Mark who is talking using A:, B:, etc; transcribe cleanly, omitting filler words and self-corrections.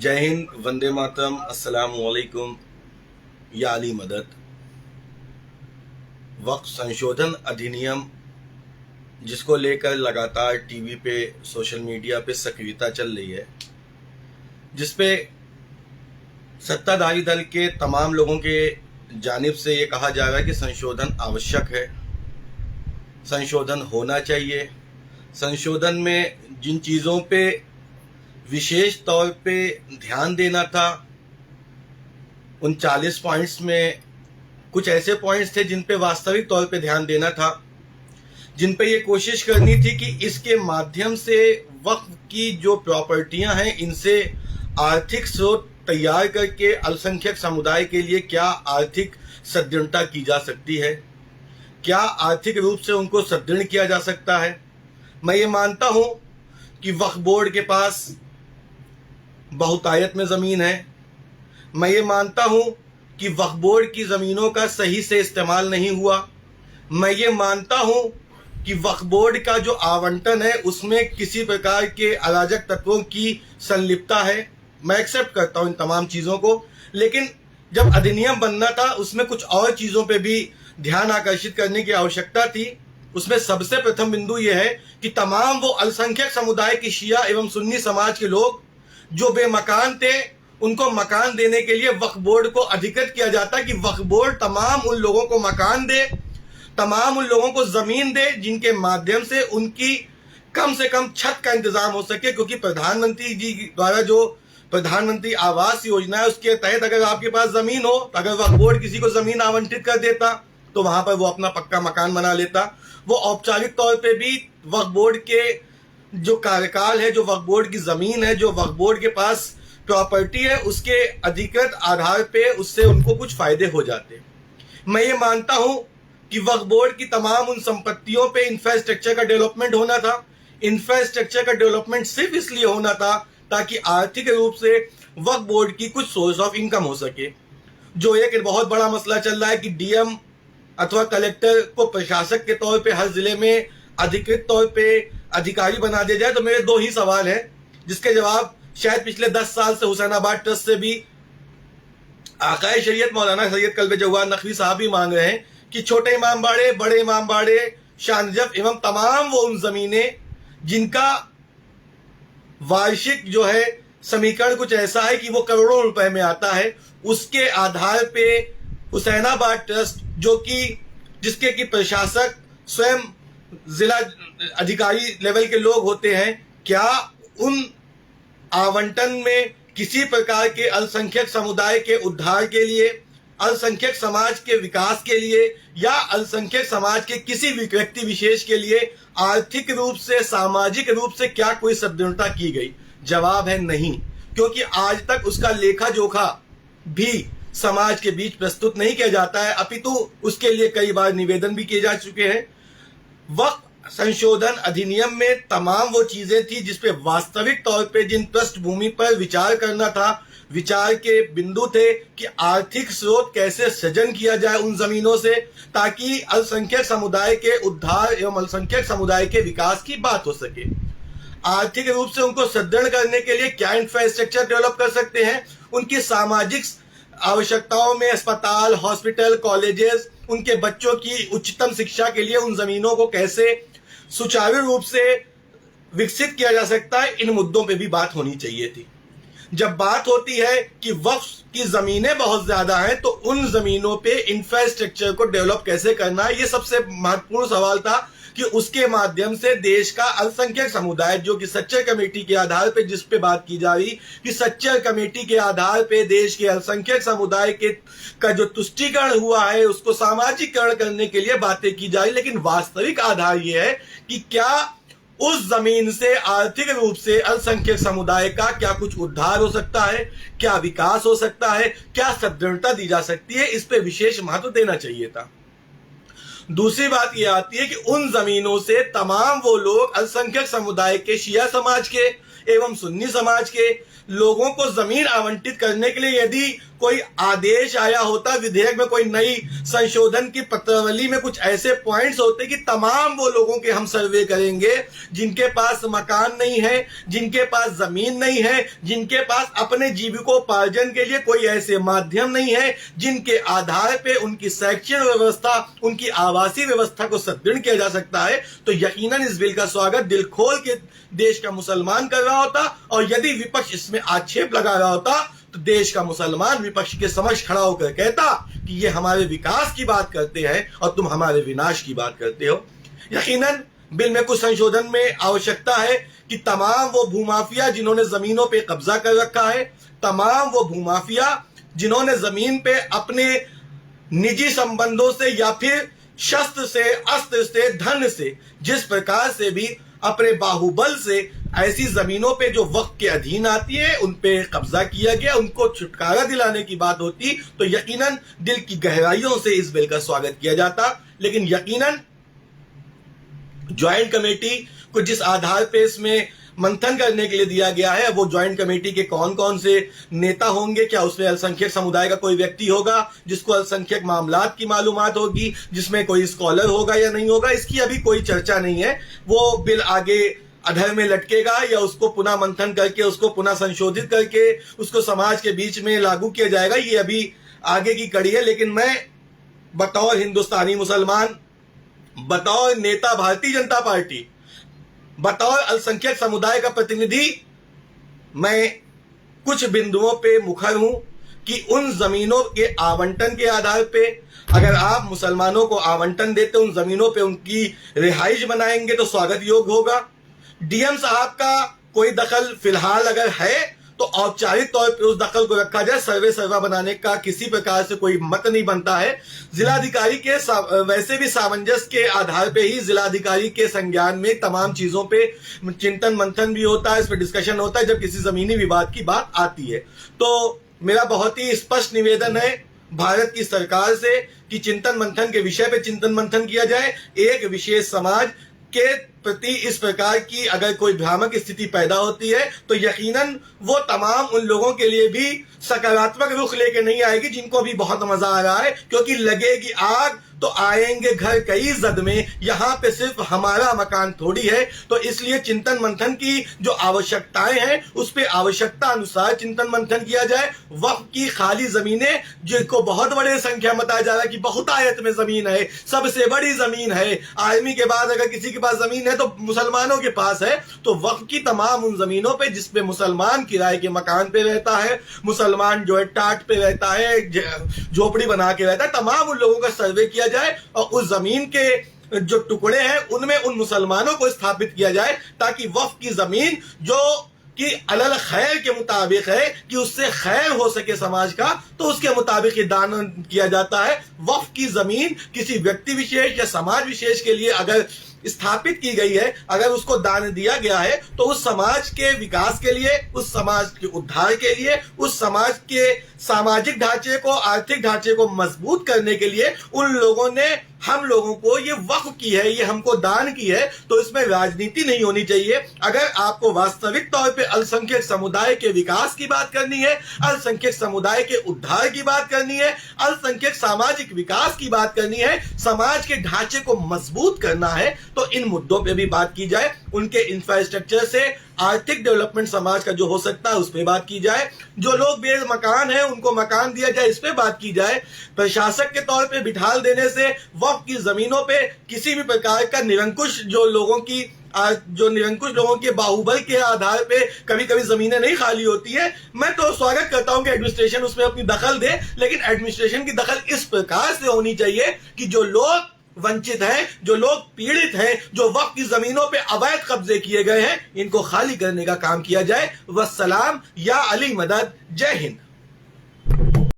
A: जय हिंद, वंदे मातरम, अस्सलाम वालेकुम, या अली मदद। वक्फ संशोधन अधिनियम जिसको लेकर लगातार टीवी पे, सोशल मीडिया पे सक्रियता चल रही है, जिसपे सत्ताधारी दल के तमाम लोगों के जानिब से ये कहा जा रहा है कि संशोधन आवश्यक है, संशोधन होना चाहिए। संशोधन में जिन चीज़ों पे विशेष तौर पे ध्यान देना था, उन 40 पॉइंट्स में कुछ ऐसे पॉइंट्स थे जिन पे वास्तविक तौर पे ध्यान देना था, जिन पे ये कोशिश करनी थी कि इसके माध्यम से वक्फ की जो प्रॉपर्टियां हैं इनसे आर्थिक स्रोत तैयार करके अल्पसंख्यक समुदाय के लिए क्या आर्थिक सुदृढ़ता की जा सकती है, क्या आर्थिक रूप से उनको सुदृढ़ किया जा सकता है। मैं ये मानता हूं कि वक्फ बोर्ड के पास बहुतायत में ज़मीन है। मैं ये मानता हूं कि वक्फ बोर्ड की ज़मीनों का सही से इस्तेमाल नहीं हुआ। मैं ये मानता हूं कि वक्फ बोर्ड का जो आवंटन है उसमें किसी प्रकार के अराजक तत्वों की संलिप्तता है। मैं एक्सेप्ट करता हूं इन तमाम चीज़ों को, लेकिन जब अधिनियम बनना था उसमें कुछ और चीज़ों पे भी ध्यान आकर्षित करने की आवश्यकता थी। उसमें सबसे प्रथम बिंदु यह है कि तमाम वो अल्पसंख्यक समुदाय के शिया एवं सुन्नी समाज के लोग जो बेमकान थे, उनको मकान देने के लिए वक्फ बोर्ड को अधिकृत किया जाता है कि वक्फ बोर्ड तमाम उन लोगों को मकान दे, तमाम उन लोगों को जमीन दे जिनके माध्यम से उनकी कम से कम छत का इंतजाम हो सके। क्योंकि प्रधानमंत्री जी द्वारा जो प्रधानमंत्री आवास योजना है उसके तहत अगर आपके पास जमीन हो तो अगर वक्फ बोर्ड किसी को जमीन आवंटित कर देता तो वहां पर वो अपना पक्का मकान बना लेता। वो औपचारिक तौर पे भी वक्फ बोर्ड के जो कार्यकाल है, जो वक्फ बोर्ड की जमीन है, जो वक्फ बोर्ड के पास प्रॉपर्टी है, उसके अधिकृत आधार पे उससे उनको कुछ फायदे हो जाते। मैं ये मानता हूं कि वक्फ बोर्ड की तमाम उन संपत्तियों पे इंफ्रास्ट्रक्चर का डेवलपमेंट होना था। इंफ्रास्ट्रक्चर का डेवलपमेंट सिर्फ इसलिए होना था ताकि आर्थिक रूप से वक्फ बोर्ड की कुछ सोर्स ऑफ इनकम हो सके। जो एक बहुत बड़ा मसला चल रहा है कि डीएम अथवा कलेक्टर को प्रशासक के तौर पे हर जिले में अधिकृत तौर पे अधिकारी बना दिया जाए, तो मेरे दो ही सवाल हैं जिसके जवाब शायद पिछले 10 साल से हुसैनाबाद ट्रस्ट से भी आकाए शरीयत मौलाना सैयद कल्बे जवाहर नकवी साहब भी मांग रहे हैं कि छोटे इमाम बाड़े, बड़े इमाम बाड़े, शाह नजफ एवं तमाम वो उन जमीनें जिनका वार्षिक जो है समीकरण कुछ ऐसा है कि वो करोड़ों रुपए में आता है, उसके आधार पे हुसैनाबाद ट्रस्ट जो कि जिसके की प्रशासक स्वयं जिला अधिकारी लेवल के लोग होते हैं, क्या उन आवंटन में किसी प्रकार के अल्पसंख्यक समुदाय के उद्धार के लिए, अल्पसंख्यक समाज के विकास के लिए या अल्पसंख्यक समाज के किसी भी व्यक्ति विशेष के लिए आर्थिक रूप से, सामाजिक रूप से क्या कोई सुदृढ़ता की गई? जवाब है नहीं, क्योंकि आज तक उसका लेखा जोखा भी समाज के बीच प्रस्तुत नहीं किया जाता है, अपितु उसके लिए कई बार निवेदन भी किए जा चुके हैं। वक्फ संशोधन अधिनियम में तमाम वो चीजें थी जिसपे वास्तविक तौर पे जिन पृष्ठभूमि पर विचार करना था, विचार के बिंदु थे कि आर्थिक स्रोत कैसे सृजन किया जाए उन जमीनों से ताकि अल्पसंख्यक समुदाय के उद्धार एवं अल्पसंख्यक समुदाय के विकास की बात हो सके। आर्थिक रूप से उनको सुदृढ़ करने के लिए क्या इंफ्रास्ट्रक्चर डेवलप कर सकते हैं, उनकी सामाजिक आवश्यकताओं में अस्पताल, हॉस्पिटल, कॉलेजेस, उनके बच्चों की उच्चतम शिक्षा के लिए उन जमीनों को कैसे सुचारू रूप से विकसित किया जा सकता है, इन मुद्दों पे भी बात होनी चाहिए थी। जब बात होती है कि वक्फ की जमीनें बहुत ज्यादा हैं तो उन जमीनों पे इंफ्रास्ट्रक्चर को डेवलप कैसे करना है, ये सबसे महत्वपूर्ण सवाल था कि उसके माध्यम से देश का अल्पसंख्यक समुदाय जो कि सच्चर कमेटी के आधार पे जिस पे बात की जा रही कि सच्चर कमेटी के आधार पे देश के अल्पसंख्यक समुदाय के का जो तुष्टीकरण हुआ है उसको सामाजिकरण करने के लिए बातें की जा रही, लेकिन वास्तविक आधार ये है कि क्या उस जमीन से आर्थिक रूप से अल्पसंख्यक समुदाय का क्या कुछ उद्धार हो सकता है, क्या विकास हो सकता है, क्या सुदृढ़ता दी जा सकती है, इस पे विशेष महत्व देना चाहिए था। दूसरी बात यह आती है कि उन जमीनों से तमाम वो लोग अल्पसंख्यक समुदाय के, शिया समाज के एवं सुन्नी समाज के लोगों को जमीन आवंटित करने के लिए यदि कोई आदेश आया होता, विधेयक में कोई नई संशोधन की पत्रावली में कुछ ऐसे पॉइंट्स होते कि तमाम वो लोगों के हम सर्वे करेंगे जिनके पास मकान नहीं है, जिनके पास जमीन नहीं है, जिनके पास अपने जीविकोपार्जन के लिए कोई ऐसे माध्यम नहीं है, जिनके आधार पे उनकी शैक्षणिक व्यवस्था, उनकी आवासीय व्यवस्था को सुदृढ़ किया जा सकता है, तो यकीनन इस बिल का स्वागत दिल खोल के देश का मुसलमान कर रहा होता। और यदि विपक्ष इसमें आक्षेप लगा रहा होता तो देश का मुसलमान विपक्ष के समक्ष खड़ा होकर कहता कि ये हमारे विकास की बात करते हैं और तुम हमारे विनाश की बात करते हो। यकीनन बिल में कुछ संशोधन में आवश्यकता है कि तमाम वो भूमाफिया जिन्होंने जमीनों पे कब्जा कर रखा है, तमाम वो भूमाफिया जिन्होंने जमीन पे अपने निजी संबंधों से या फिर शस्त्र से, अस्त्र से, धन से, जिस प्रकार से भी अपने बाहुबल से ऐसी जमीनों पे जो वक्त के अधीन आती है उन पे कब्जा किया गया, उनको छुटकारा दिलाने की बात होती तो यकीनन दिल की गहराइयों से इस बिल का स्वागत किया जाता। लेकिन यकीनन ज्वाइंट कमेटी को जिस आधार पे इसमें मंथन करने के लिए दिया गया है, वो ज्वाइंट कमेटी के कौन कौन से नेता होंगे, क्या उसमें अल्पसंख्यक समुदाय का कोई व्यक्ति होगा जिसको अल्पसंख्यक मामलात की मालूमात होगी, जिसमें कोई स्कॉलर होगा या नहीं होगा, इसकी अभी कोई चर्चा नहीं है। वो बिल आगे अधर में लटकेगा या उसको पुनः मंथन करके, उसको पुनः संशोधित करके उसको समाज के बीच में लागू किया जाएगा, ये अभी आगे की कड़ी है। लेकिन मैं बतौर हिंदुस्तानी मुसलमान, बतौर नेता भारतीय जनता पार्टी, बतौर अल्पसंख्यक समुदाय का प्रतिनिधि, मैं कुछ बिंदुओं पे मुखर हूं कि उन जमीनों के आवंटन के आधार पे अगर आप मुसलमानों को आवंटन देते, उन जमीनों पे उनकी रिहाइश बनाएंगे तो स्वागत योग्य होगा। डीएम साहब का कोई दखल फिलहाल अगर है तो औपचारिक तौर पे उस दखल को रखा जाए, सर्वे सर्वा बनाने का किसी प्रकार से कोई मत नहीं बनता है। जिलाधिकारी के वैसे भी सामंजस्य के आधार पे ही जिलाधिकारी के संज्ञान में तमाम चीजों पे चिंतन मंथन भी होता है, इस पे डिस्कशन होता है जब किसी जमीनी विवाद की बात आती है। तो मेरा बहुत ही स्पष्ट निवेदन है भारत की सरकार से कि चिंतन मंथन के विषय पे चिंतन मंथन किया जाए। एक विशेष समाज के प्रति इस प्रकार की अगर कोई भ्रामक स्थिति पैदा होती है तो यकीनन वो तमाम उन लोगों के लिए भी सकारात्मक रुख लेके नहीं आएगी जिनको अभी बहुत मजा आ रहा है, क्योंकि लगेगी आग तो आएंगे घर कई जद में, यहाँ पे सिर्फ हमारा मकान थोड़ी है। तो इसलिए चिंतन मंथन की जो आवश्यकताएं हैं उस पे आवश्यकता अनुसार चिंतन मंथन किया जाए। वक्फ की खाली जमीनें जिनको बहुत बड़े संख्या में बताया जा रहा है कि बहुतायत में जमीन है, सबसे बड़ी जमीन है, आर्मी के बाद अगर किसी के पास जमीन है तो मुसलमानों के पास है, तो वक्फ की तमाम उन जमीनों पे जिसपे मुसलमान किराए के मकान पे रहता है, मुसलमान जो है टाट पे रहता है, झोपड़ी बना के रहता है, तमाम उन लोगों का सर्वे किया जाए और उस जमीन के जो टुकड़े हैं उनमें उन मुसलमानों को स्थापित किया जाए ताकि वक्फ की जमीन जो कि अलल खैर के मुताबिक है कि उससे खैर हो सके समाज का, तो उसके मुताबिक ये दान किया जाता है। वक्फ की जमीन किसी व्यक्ति विशेष या समाज विशेष के लिए अगर स्थापित की गई है, अगर उसको दान दिया गया है तो उस समाज के विकास के लिए, उस समाज के उद्धार के लिए, उस समाज के सामाजिक ढांचे को, आर्थिक ढांचे को मजबूत करने के लिए उन लोगों ने हम लोगों को ये वक्फ की है, ये हमको दान की है। तो इसमें राजनीति नहीं होनी चाहिए। अगर आपको वास्तविक तौर पे अल्पसंख्यक समुदाय के विकास की बात करनी है, अल्पसंख्यक समुदाय के उद्धार की बात करनी है, अल्पसंख्यक सामाजिक विकास की बात करनी है, समाज के ढांचे को मजबूत करना है, तो इन मुद्दों पे भी बात की जाए। उनके इंफ्रास्ट्रक्चर से आर्थिक डेवलपमेंट समाज का जो हो सकता है उस पे बात की जाए। जो लोग बेर मकान है उनको मकान दिया जाए, इस पे बात की जाए। प्रशासक के तौर पे बिठाल देने से वक्फ की जमीनों पे किसी भी प्रकार का निरंकुश लोगों के बाहुबल के आधार पे कभी कभी जमीनें नहीं खाली होती है। मैं तो स्वागत करता हूं कि एडमिनिस्ट्रेशन उसमें अपनी दखल दे, लेकिन एडमिनिस्ट्रेशन की दखल इस प्रकार से होनी चाहिए कि जो लोग वंचित हैं, जो लोग पीड़ित हैं, जो वक्फ की जमीनों पे अवैध कब्जे किए गए हैं, इनको खाली करने का काम किया जाए। वस्सलाम, या अली मदद, जय हिंद।